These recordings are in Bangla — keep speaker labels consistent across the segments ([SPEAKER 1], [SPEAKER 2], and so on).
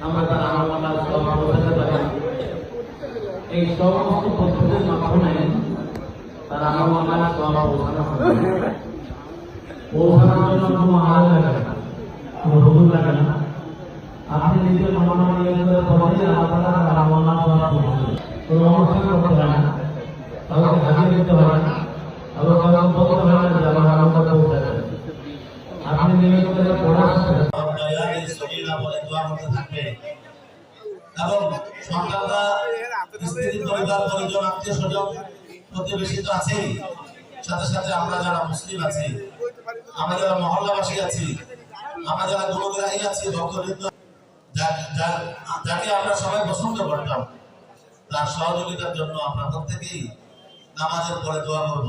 [SPEAKER 1] আমরা তার আমল সওয়াব পৌঁছাতে পারি। এই সমস্ত পদ্ধতির মাধ্যমে তার আমল সওয়াব পৌঁছানোর জন্য কোনো আলাদা লাগে না, কোনো হুজুর লাগে না। আপনি নিজের মনে নিয়ে পড়ে আপনারা আমল সওয়াব পৌঁছাবে। কোনো অনুষ্ঠান করতে হয় না, কাউকে হাজির দিতে হয় না, আবার কাউকে বলতে হয় না যে আমার আমলটা পৌঁছাবে। আপনি নিয়মিত করে পড়ার সাথে
[SPEAKER 2] এবং সন্তানরা, স্ত্রী, পরিবার, পরিজন, আত্মীয় স্বজন, প্রতিবেশী তো আছেই, সাথে সাথে আমরা যারা মুসলিম আছি, আমরা যারা মহল্লাবাসী আছি, আমরা যারা গুণগ্রাহী আছি, ভক্তবৃন্দ, যাকে আমরা সবাই পছন্দ করতাম, তার সহযোগিতার জন্য আমরা প্রত্যেকেই নামাজের পরে দোয়া করব।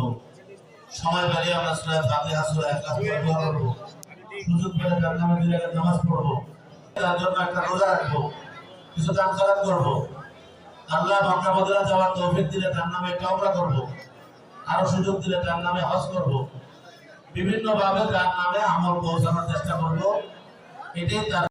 [SPEAKER 2] সময় পেলে আমরা সূরা ফাতিহা, সূরা ইখলাস পড়ে দোয়া করব। সুযোগ পেলে তার নামে দুই রাকাত নামাজ পড়ব। তার জন্য একটা রোজা রাখবো, কিছু দান খয়রাত করব। আল্লাহ মক্কা মদিনা যাওয়ার তৌফিক দিলে তার নামে একটা উমরা করব, আরো সুযোগ দিলে তার নামে হজ করব। বিভিন্ন ভাবে তার নামে আমল পৌঁছানোর চেষ্টা করব। এটাই তার